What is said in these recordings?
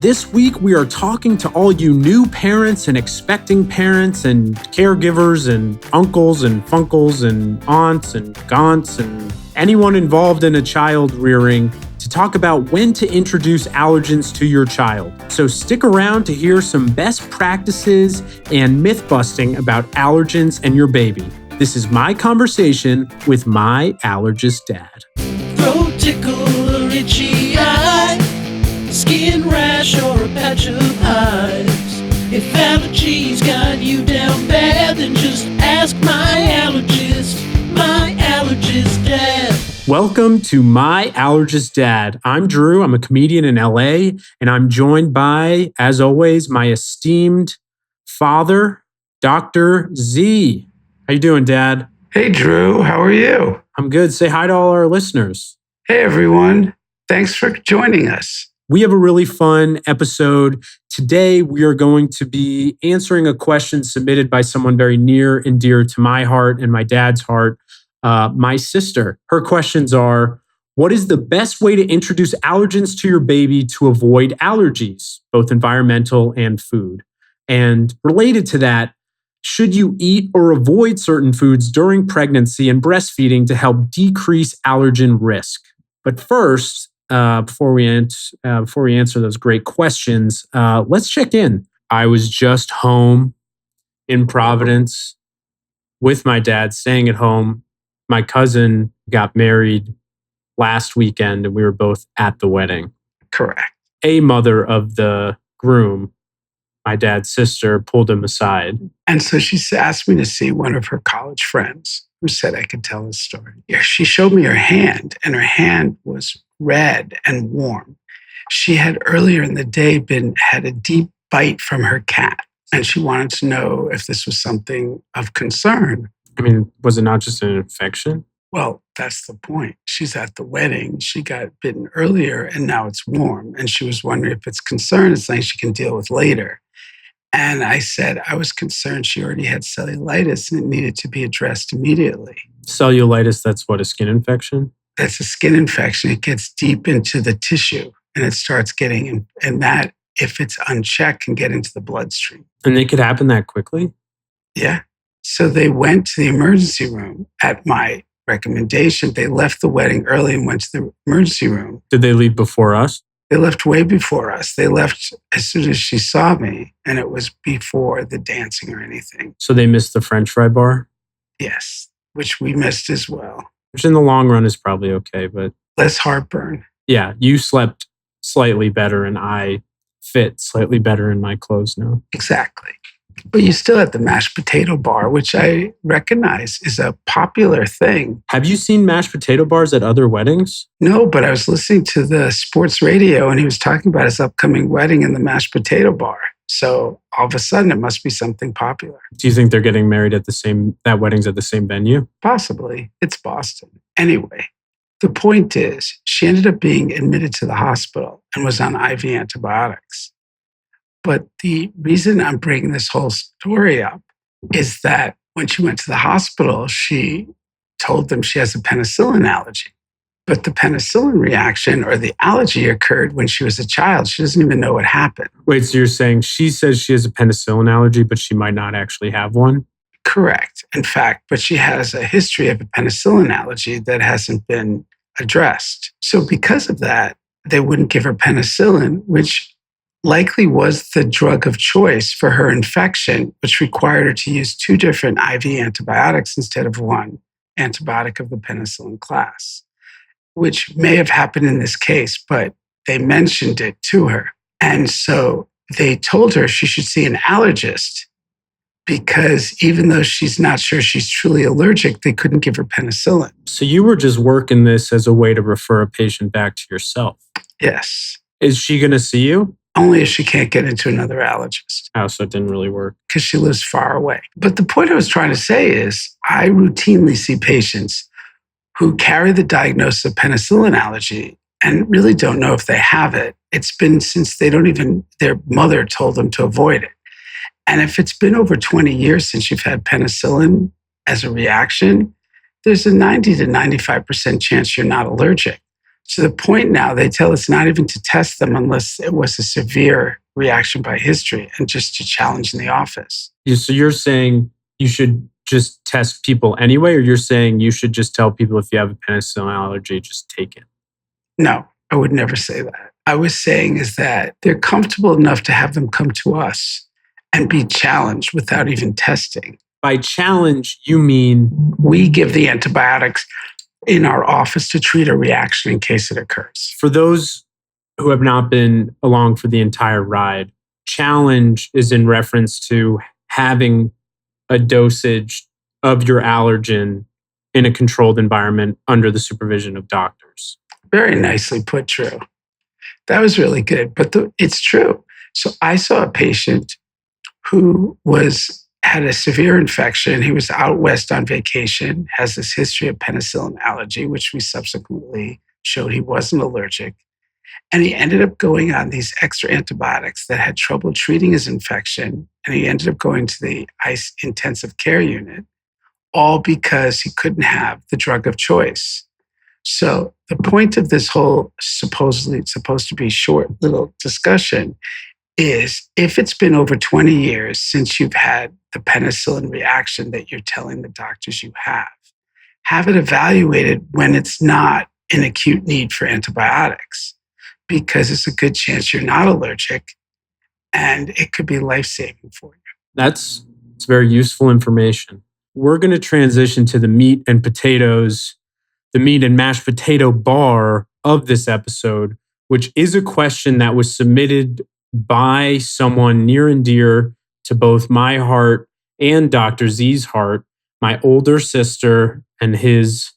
This week, we are talking to all you new parents and expecting parents and caregivers and uncles and funkles and aunts and gaunts and anyone involved in a child rearing to talk about when to introduce allergens to your child. So stick around to hear some best practices and myth busting about allergens and your baby. This is my conversation with My Allergist Dad. Throat tickle or itchy eye, skin rash or a patch of hives. If allergies got you down bad, then just ask my allergist, My Allergist Dad. Welcome to My Allergist Dad. I'm Drew. I'm a comedian in LA, and I'm joined by, as always, my esteemed father, Dr. Z. How you doing, Dad? Hey, Drew. How are you? I'm good. Say hi to all our listeners. Hey, everyone. Thanks for joining us. We have a really fun episode. Today, we are going to be answering a question submitted by someone very near and dear to my heart and my dad's heart, my sister. Her questions are, what is the best way to introduce allergens to your baby to avoid allergies, both environmental and food? And related to that, should you eat or avoid certain foods during pregnancy and breastfeeding to help decrease allergen risk? But first, before we answer those great questions, let's check in. I was just home in Providence with my dad, staying at home. My cousin got married last weekend, and we were both at the wedding. Correct. A mother of the groom, my dad's sister, pulled him aside. And so she asked me to see one of her college friends who said I could tell his story. Yeah, she showed me her hand, and her hand was red and warm. She had earlier in the day had a deep bite from her cat, and she wanted to know if this was something of concern. I mean, was it not just an infection? Well, that's the point. She's at the wedding. She got bitten earlier, and now it's warm. And she was wondering if it's concern. It's something she can deal with later. And I said I was concerned she already had cellulitis and it needed to be addressed immediately. Cellulitis, that's what, a skin infection? That's a skin infection. It gets deep into the tissue and it starts getting, and that, if it's unchecked, can get into the bloodstream. And it could happen that quickly? Yeah. So they went to the emergency room at my recommendation. They left the wedding early and went to the emergency room. Did they leave before us? They left way before us. They left as soon as she saw me, and it was before the dancing or anything. So they missed the French fry bar? Yes, which we missed as well. Which in the long run is probably okay, but... Less heartburn. Yeah, you slept slightly better and I fit slightly better in my clothes now. Exactly. But you still had the mashed potato bar, which I recognize is a popular thing. Have you seen mashed potato bars at other weddings? No, but I was listening to the sports radio and he was talking about his upcoming wedding and the mashed potato bar. So all of a sudden, it must be something popular. Do you think they're getting married at that wedding's at the same venue? Possibly. It's Boston. Anyway, the point is, she ended up being admitted to the hospital and was on IV antibiotics. But the reason I'm bringing this whole story up is that when she went to the hospital, she told them she has a penicillin allergy. But the penicillin reaction or the allergy occurred when she was a child. She doesn't even know what happened. Wait, so you're saying she says she has a penicillin allergy, but she might not actually have one? Correct. In fact, but she has a history of a penicillin allergy that hasn't been addressed. So because of that, they wouldn't give her penicillin, which likely was the drug of choice for her infection, which required her to use 2 different IV antibiotics instead of 1 antibiotic of the penicillin class, which may have happened in this case, but they mentioned it to her. And so they told her she should see an allergist because even though she's not sure she's truly allergic, they couldn't give her penicillin. So you were just working this as a way to refer a patient back to yourself? Yes. Is she going to see you? Only if she can't get into another allergist. Oh, so it didn't really work. Because she lives far away. But the point I was trying to say is I routinely see patients who carry the diagnosis of penicillin allergy and really don't know if they have it. It's been since their mother told them to avoid it. And if it's been over 20 years since you've had penicillin as a reaction, there's a 90 to 95% chance you're not allergic. To the point now, they tell us not even to test them unless it was a severe reaction by history and just to challenge in the office. So you're saying you should just test people anyway, or you're saying you should just tell people if you have a penicillin allergy, just take it? No, I would never say that. I was saying is that they're comfortable enough to have them come to us and be challenged without even testing. By challenge, you mean we give the antibiotics in our office to treat a reaction in case it occurs. For those who have not been along for the entire ride, challenge is in reference to having a dosage of your allergen in a controlled environment under the supervision of doctors. Very nicely put, Drew. That was really good, but it's true. So I saw a patient who had a severe infection. He was out west on vacation, has this history of penicillin allergy, which we subsequently showed he wasn't allergic. And he ended up going on these extra antibiotics that had trouble treating his infection. And he ended up going to the ICE intensive care unit, all because he couldn't have the drug of choice. So the point of this whole supposedly supposed to be short little discussion is if it's been over 20 years since you've had the penicillin reaction that you're telling the doctors you have it evaluated when it's not an acute need for antibiotics, because it's a good chance you're not allergic and it could be life-saving for you. It's very useful information. We're going to transition to the meat and potatoes, the meat and mashed potato bar of this episode, which is a question that was submitted by someone near and dear to both my heart and Dr. Z's heart, my older sister and his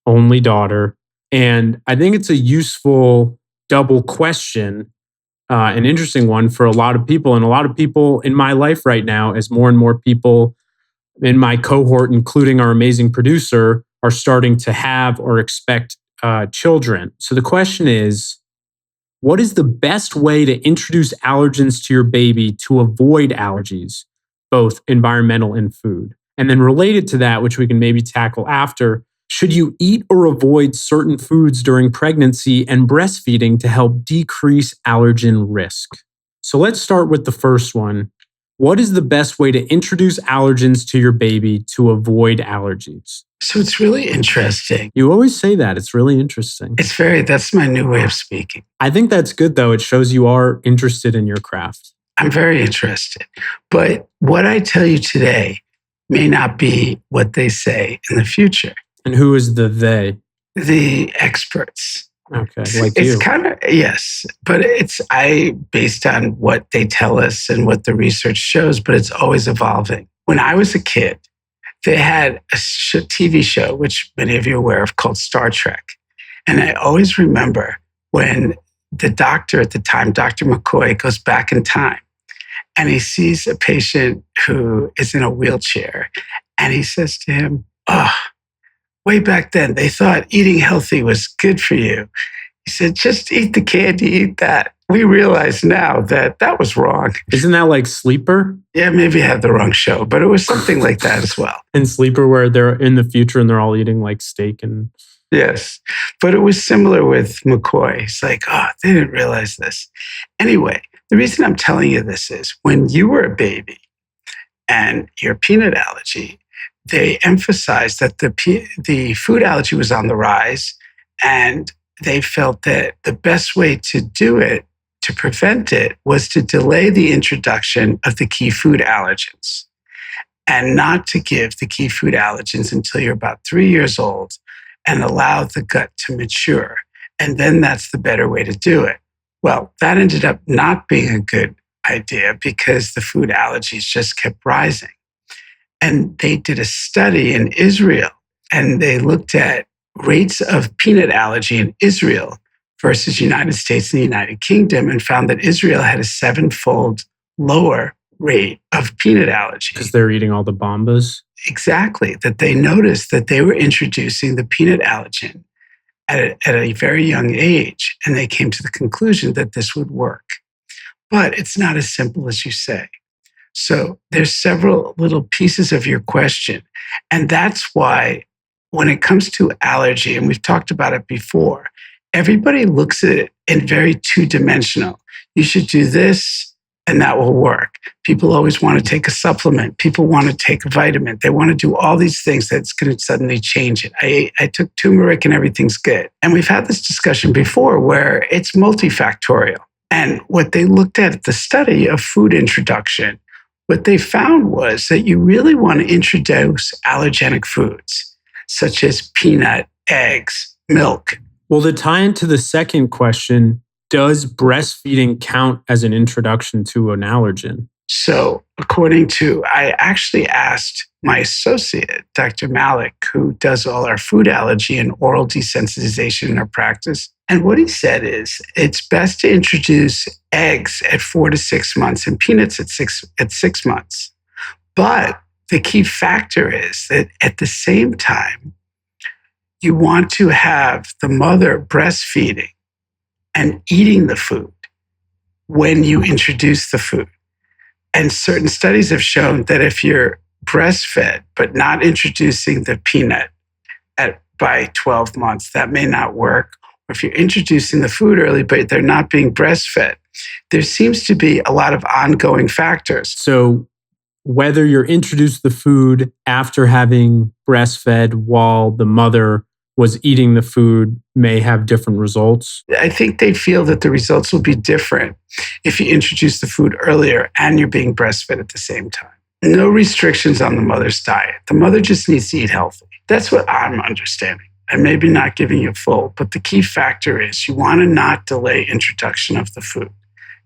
only daughter. And I think it's a useful double question, an interesting one for a lot of people. And a lot of people in my life right now, as more and more people in my cohort, including our amazing producer, are starting to have or expect children. So the question is, what is the best way to introduce allergens to your baby to avoid allergies, both environmental and food? And then related to that, which we can maybe tackle after, should you eat or avoid certain foods during pregnancy and breastfeeding to help decrease allergen risk? So let's start with the first one. What is the best way to introduce allergens to your baby to avoid allergies? So it's really interesting. You always say that. It's really interesting. That's my new way of speaking. I think that's good, though. It shows you are interested in your craft. I'm very interested. But what I tell you today may not be what they say in the future. And who is the they? The experts. Okay, it's kind of, yes, but it's based on what they tell us and what the research shows, but it's always evolving. When I was a kid, they had a TV show, which many of you are aware of, called Star Trek. And I always remember when the doctor at the time, Dr. McCoy, goes back in time and he sees a patient who is in a wheelchair. And he says to him, way back then, they thought eating healthy was good for you. He said, just eat the candy, eat that. We realize now that that was wrong. Isn't that like Sleeper? Yeah, maybe I had the wrong show, but it was something like that as well. And Sleeper, where they're in the future and they're all eating like steak and... Yes, but it was similar with McCoy. It's like, they didn't realize this. Anyway, the reason I'm telling you this is when you were a baby and your peanut allergy, they emphasized that the food allergy was on the rise, and they felt that the best way to do it, to prevent it, was to delay the introduction of the key food allergens and not to give the key food allergens until you're about 3 years old and allow the gut to mature. And then that's the better way to do it. Well, that ended up not being a good idea because the food allergies just kept rising. And they did a study in Israel, and they looked at rates of peanut allergy in Israel versus United States and the United Kingdom, and found that Israel had a 7-fold lower rate of peanut allergy. Because they're eating all the bombas? Exactly. That they noticed that they were introducing the peanut allergen at a very young age, and they came to the conclusion that this would work. But it's not as simple as you say. So there's several little pieces of your question. And that's why when it comes to allergy, and we've talked about it before, everybody looks at it in very two-dimensional. You should do this and that will work. People always want to take a supplement. People want to take a vitamin. They want to do all these things that's going to suddenly change it. I took turmeric and everything's good. And we've had this discussion before where it's multifactorial. And what they looked at the study of food introduction, what they found was that you really want to introduce allergenic foods, such as peanut, eggs, milk. Well, to tie into the second question, does breastfeeding count as an introduction to an allergen? So I actually asked my associate, Dr. Malik, who does all our food allergy and oral desensitization in our practice. And what he said is it's best to introduce eggs at 4 to 6 months and peanuts at 6 months. But the key factor is that at the same time, you want to have the mother breastfeeding and eating the food when you introduce the food. And certain studies have shown that if you're breastfed but not introducing the peanut by 12 months, that may not work. Or if you're introducing the food early but they're not being breastfed, there seems to be a lot of ongoing factors. So whether you're introduced the food after having breastfed while the mother was eating the food may have different results? I think they feel that the results will be different if you introduce the food earlier and you're being breastfed at the same time. No restrictions on the mother's diet. The mother just needs to eat healthy. That's what I'm understanding. And maybe not giving you full, but the key factor is you want to not delay introduction of the food.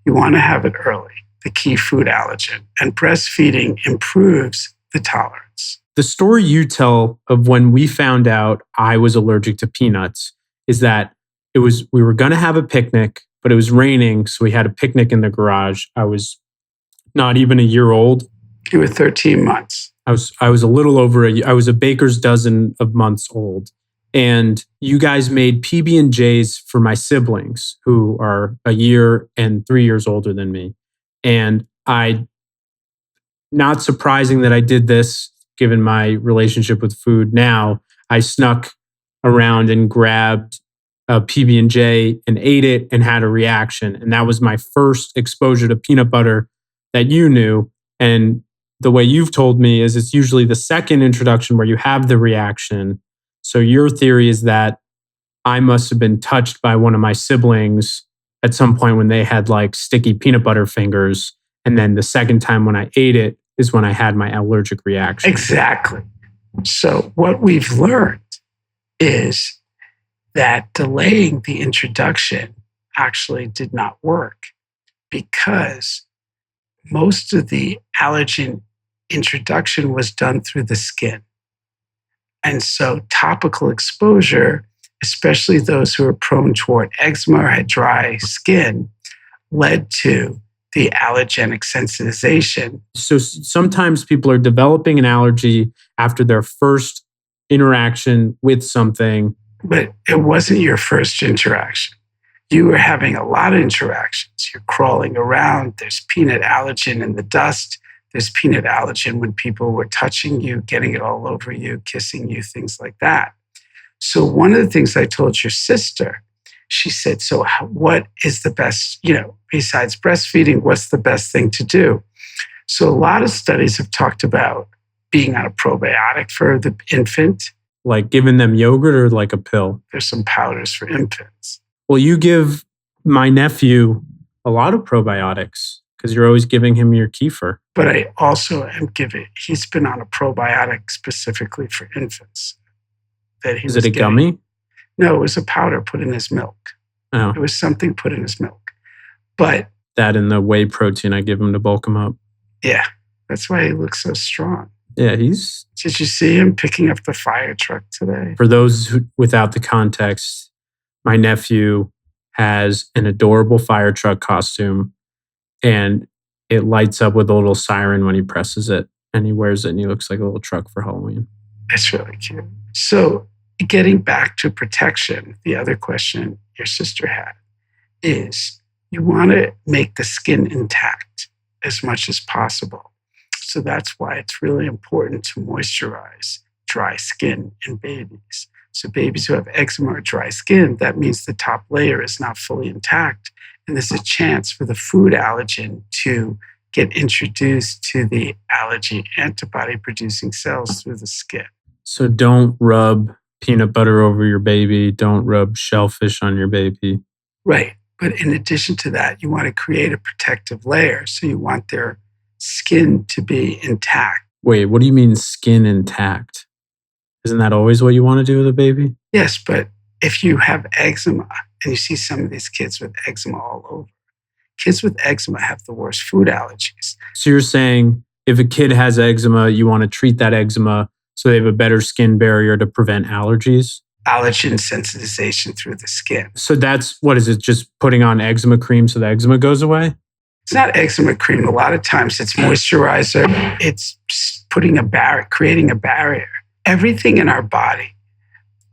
You want to have it early, the key food allergen. And breastfeeding improves the tolerance. The story you tell of when we found out I was allergic to peanuts is that we were going to have a picnic, but it was raining. So we had a picnic in the garage. I was not even a year old. You were 13 months. I was a little over I was a baker's dozen of months old. And you guys made PB&Js for my siblings who are a year and 3 years older than me. And not surprising that I did this, given my relationship with food now, I snuck around and grabbed a PB&J and ate it and had a reaction. And that was my first exposure to peanut butter that you knew. And the way you've told me is it's usually the second introduction where you have the reaction. So your theory is that I must have been touched by one of my siblings at some point when they had like sticky peanut butter fingers. And then the second time when I ate it is when I had my allergic reaction. Exactly. So what we've learned is that delaying the introduction actually did not work because most of the allergen introduction was done through the skin. And so topical exposure, especially those who are prone toward eczema or had dry skin, led to the allergenic sensitization. So sometimes people are developing an allergy after their first interaction with something. But it wasn't your first interaction. You were having a lot of interactions. You're crawling around. There's peanut allergen in the dust. There's peanut allergen when people were touching you, getting it all over you, kissing you, things like that. So one of the things I told your sister, she said, so what is the best, besides breastfeeding, what's the best thing to do? So a lot of studies have talked about being on a probiotic for the infant. Like giving them yogurt or like a pill? There's some powders for infants. Well, you give my nephew a lot of probiotics because you're always giving him your kefir. But I also am he's been on a probiotic specifically for infants. Is it a gummy? No, it was a powder put in his milk. Oh. It was something put in his milk. But that and the whey protein I give him to bulk him up. Yeah, that's why he looks so strong. Yeah, Did you see him picking up the fire truck today? For those without the context, my nephew has an adorable fire truck costume and it lights up with a little siren when he presses it and he wears it and he looks like a little truck for Halloween. It's really cute. So getting back to protection, the other question your sister had is you want to make the skin intact as much as possible. So that's why it's really important to moisturize. dry skin in babies. So babies who have eczema or dry skin, that means the top layer is not fully intact. And there's a chance for the food allergen to get introduced to the allergy antibody producing cells through the skin. So don't rub peanut butter over your baby. Don't rub shellfish on your baby. Right. But in addition to that, you want to create a protective layer. So you want their skin to be intact. Wait, what do you mean skin intact? Isn't that always what you want to do with a baby? Yes, but if you have eczema, and you see some of these kids with eczema all over, kids with eczema have the worst food allergies. So you're saying if a kid has eczema, you want to treat that eczema so they have a better skin barrier to prevent allergies? Allergen sensitization through the skin. So that's, what is it, just putting on eczema cream so the eczema goes away? It's not eczema cream. A lot of times it's moisturizer. It's putting a barrier, creating a barrier. Everything in our body,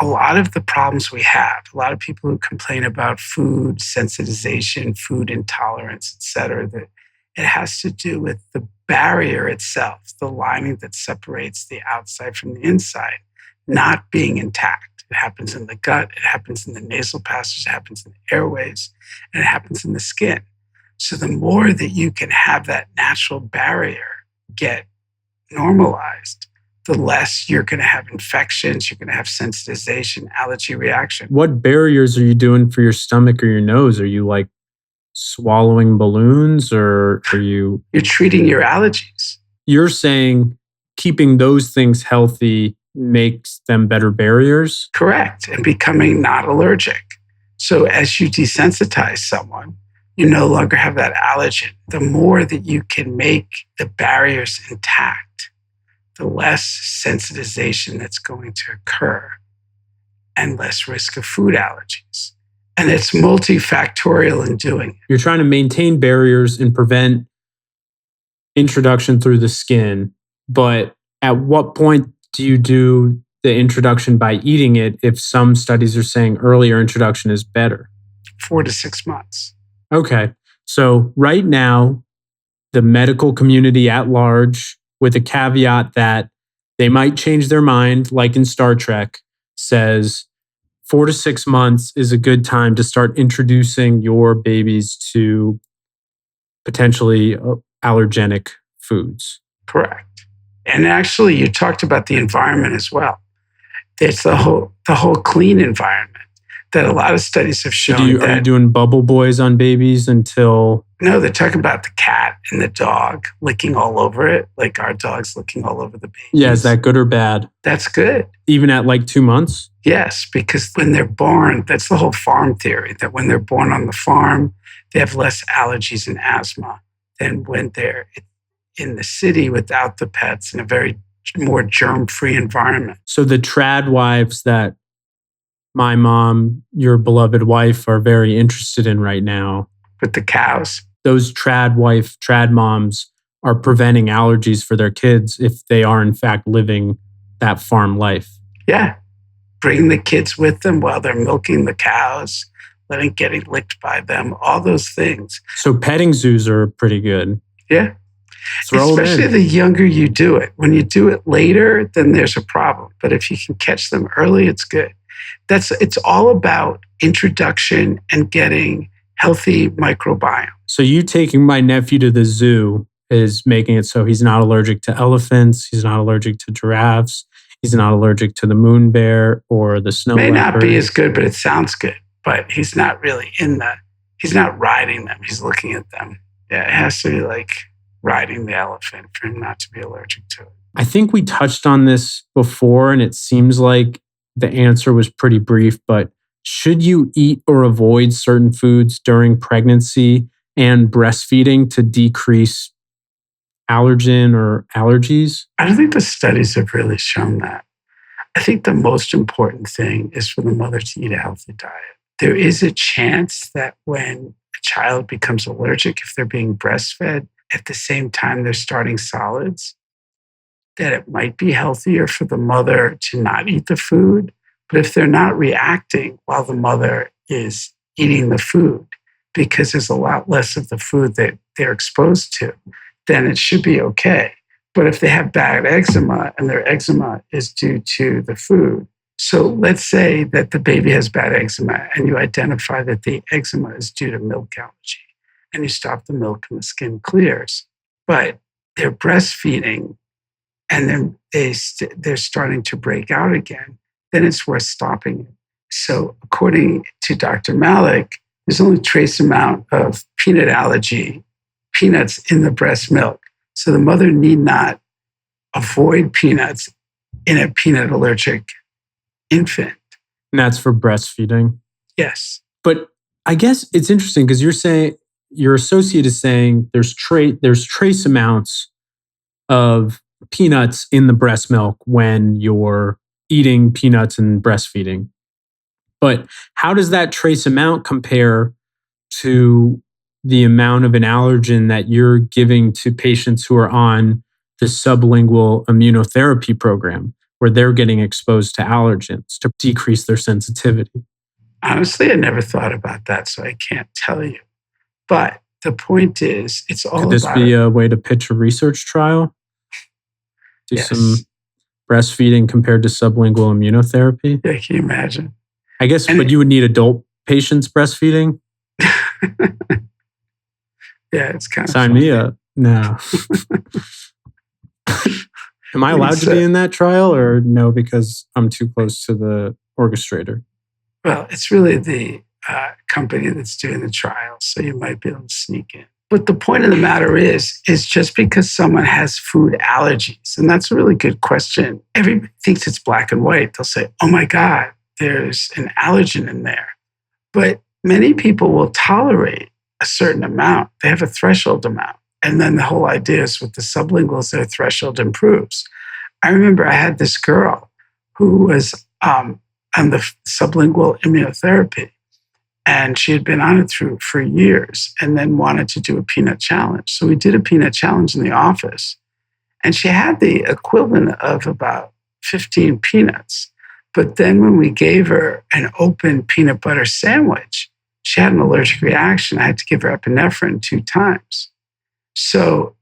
a lot of the problems we have, a lot of people who complain about food sensitization, food intolerance, etc., that it has to do with the barrier itself, the lining that separates the outside from the inside, not being intact. It happens in the gut, it happens in the nasal passages, it happens in the airways, and it happens in the skin. So the more that you can have that natural barrier get normalized, the less you're going to have infections, you're going to have sensitization, allergy reaction. What barriers are you doing for your stomach or your nose? Are you like swallowing balloons, or are you... You're treating your allergies. You're saying keeping those things healthy makes them better barriers? Correct. And becoming not allergic. So as you desensitize someone, you no longer have that allergen. The more that you can make the barriers intact, the less sensitization that's going to occur and less risk of food allergies. And it's multifactorial in doing it. You're trying to maintain barriers and prevent introduction through the skin. But at what point do you do the introduction by eating it if some studies are saying earlier introduction is better? 4 to 6 months. Okay. So right now, the medical community at large, with a caveat that they might change their mind, like in Star Trek, says 4 to 6 months is a good time to start introducing your babies to potentially allergenic foods. Correct. And actually, you talked about the environment as well. It's the whole clean environment that a lot of studies have shown. Are you doing bubble boys on babies until... No, they're talking about the cat and the dog licking all over it, like our dog's licking all over the baby. Yeah, is that good or bad? That's good. Even at like 2 months? Yes, because when they're born, that's the whole farm theory, that when they're born on the farm, they have less allergies and asthma than when they're in the city without the pets in a very more germ-free environment. So the trad wives that my mom, your beloved wife, are very interested in right now. With the cows. Those trad moms are preventing allergies for their kids if they are in fact living that farm life. Yeah. Bring the kids with them while they're milking the cows, getting licked by them, all those things. So petting zoos are pretty good. Yeah. Throw Especially the younger you do it. When you do it later, then there's a problem. But if you can catch them early, it's good. It's all about introduction and getting healthy microbiome. So you taking my nephew to the zoo is making it so he's not allergic to elephants, he's not allergic to giraffes, he's not allergic to the moon bear or the snow leopard. May not be as good, but it sounds good. But he's not really he's not riding them, he's looking at them. Yeah, it has to be like riding the elephant for him not to be allergic to it. I think we touched on this before, and it seems like the answer was pretty brief, but should you eat or avoid certain foods during pregnancy and breastfeeding to decrease allergen or allergies? I don't think the studies have really shown that. I think the most important thing is for the mother to eat a healthy diet. There is a chance that when a child becomes allergic, if they're being breastfed, at the same time they're starting solids, that it might be healthier for the mother to not eat the food. But if they're not reacting while the mother is eating the food, because there's a lot less of the food that they're exposed to, then it should be okay. But if they have bad eczema and their eczema is due to the food, so let's say that the baby has bad eczema and you identify that the eczema is due to milk allergy and you stop the milk and the skin clears, but they're breastfeeding and then they're starting to break out again, then it's worth stopping it. So according to Dr. Malik, there's only trace amount of peanut allergy, peanuts in the breast milk. So the mother need not avoid peanuts in a peanut allergic infant. And that's for breastfeeding. Yes. But I guess it's interesting because you're saying your associate is saying there's trace amounts of peanuts in the breast milk when you're eating peanuts and breastfeeding. But how does that trace amount compare to the amount of an allergen that you're giving to patients who are on the sublingual immunotherapy program, where they're getting exposed to allergens to decrease their sensitivity? Honestly, I never thought about that, so I can't tell you. But the point is, it's all about... Could this be a way to pitch a research trial? Do some breastfeeding compared to sublingual immunotherapy? Yeah, can you imagine? I guess, but you would need adult patients breastfeeding? Yeah, it's kind of Sign funny. me up. No. Am I allowed to be in that trial or no, because I'm too close to the orchestrator? Well, it's really the company that's doing the trial, so you might be able to sneak in. But the point of the matter is just because someone has food allergies, and that's a really good question. Everybody thinks it's black and white. They'll say, oh my God, there's an allergen in there. But many people will tolerate a certain amount. They have a threshold amount. And then the whole idea is with the sublinguals, their threshold improves. I remember I had this girl who was on the sublingual immunotherapy, and she had been on it for years and then wanted to do a peanut challenge. So we did a peanut challenge in the office, and she had the equivalent of about 15 peanuts. But then when we gave her an open peanut butter sandwich, she had an allergic reaction. I had to give her epinephrine 2 times. So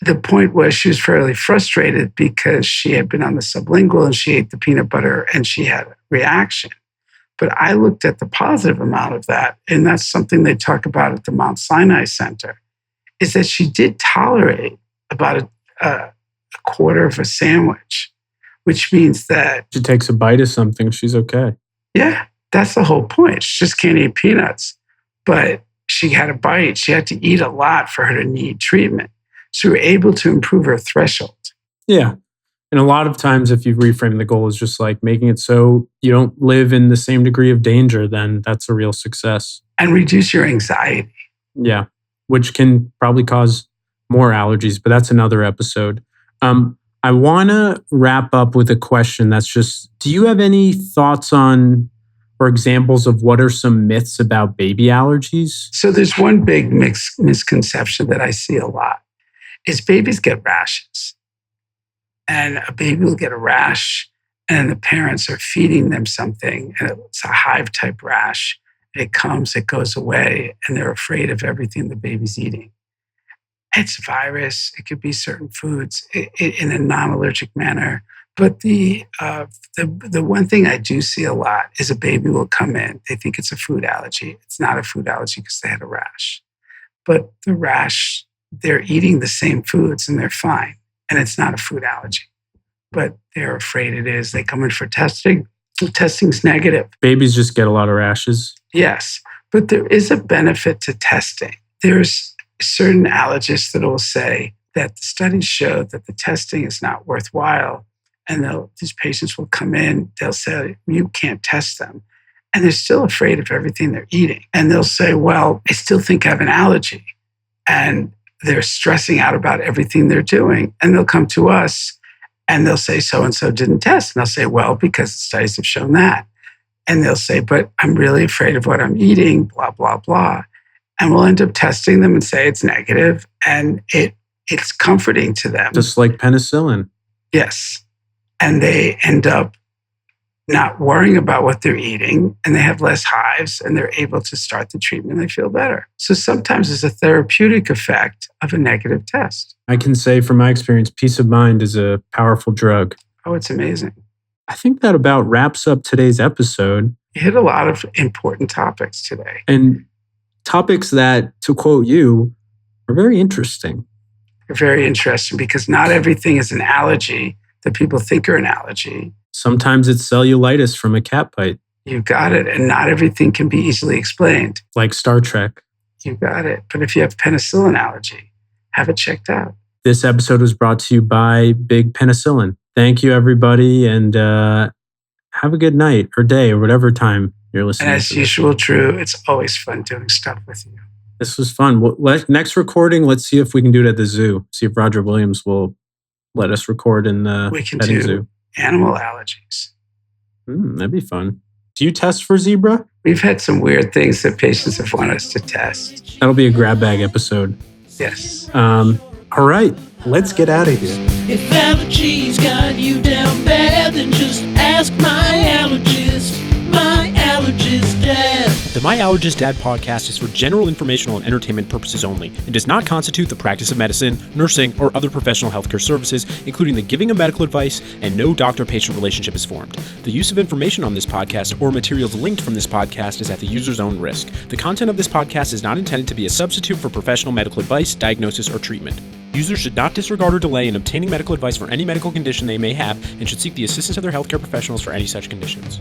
the point was she was fairly frustrated because she had been on the sublingual and she ate the peanut butter and she had a reaction. But I looked at the positive amount of that, and that's something they talk about at the Mount Sinai Center, is that she did tolerate about a quarter of a sandwich, which means that... She takes a bite of something, she's okay. Yeah, that's the whole point. She just can't eat peanuts. But she had a bite. She had to eat a lot for her to need treatment. So we were able to improve her threshold. Yeah. And a lot of times, if you reframe the goal as just like making it so you don't live in the same degree of danger, then that's a real success. And reduce your anxiety. Yeah. Which can probably cause more allergies, but that's another episode. I want to wrap up with a question that's just, do you have any thoughts on or examples of what are some myths about baby allergies? So there's one big misconception that I see a lot is babies get rashes. And a baby will get a rash and the parents are feeding them something and it's a hive type rash. It comes, it goes away, and they're afraid of everything the baby's eating. It's virus. It could be certain foods in a non-allergic manner. But the one thing I do see a lot is a baby will come in. They think it's a food allergy. It's not a food allergy because they had a rash. But the rash, they're eating the same foods and they're fine. And it's not a food allergy. But they're afraid it is. They come in for testing. The testing's negative. Babies just get a lot of rashes. Yes. But there is a benefit to testing. There's certain allergists that will say that the studies show that the testing is not worthwhile. And these patients will come in, they'll say, you can't test them. And they're still afraid of everything they're eating. And they'll say, well, I still think I have an allergy. And they're stressing out about everything they're doing. And they'll come to us and they'll say, so-and-so didn't test. And they'll say, well, because the studies have shown that. And they'll say, but I'm really afraid of what I'm eating, blah, blah, blah. And we'll end up testing them and say it's negative. And it's comforting to them. Just like penicillin. Yes. And they end up not worrying about what they're eating, and they have less hives, and they're able to start the treatment and they feel better. So sometimes there's a therapeutic effect of a negative test. I can say from my experience, peace of mind is a powerful drug. Oh, it's amazing. I think that about wraps up today's episode. You hit a lot of important topics today. And topics that, to quote you, are very interesting. They're very interesting because not everything is an allergy that people think are an allergy. Sometimes it's cellulitis from a cat bite. You got it. And not everything can be easily explained. Like Star Trek. You got it. But if you have penicillin allergy, have it checked out. This episode was brought to you by Big Penicillin. Thank you, everybody, and have a good night or day or whatever time you're listening. And as usual, Drew, it's always fun doing stuff with you. This was fun. Next recording, let's see if we can do it at the zoo. See if Roger Williams will let us record in the we can petting do zoo. Animal allergies. That'd be fun. Do you test for zebra? We've had some weird things that patients have wanted us to test. That'll be a grab bag episode. Yes. All right, let's get out of here. If allergies got you down bad, then just ask my allergist, My Allergist Dad. The My Allergist Dad podcast is for general informational and entertainment purposes only and does not constitute the practice of medicine, nursing, or other professional healthcare services, including the giving of medical advice, and no doctor-patient relationship is formed. The use of information on this podcast or materials linked from this podcast is at the user's own risk. The content of this podcast is not intended to be a substitute for professional medical advice, diagnosis, or treatment. Users should not disregard or delay in obtaining medical advice for any medical condition they may have and should seek the assistance of their healthcare professionals for any such conditions.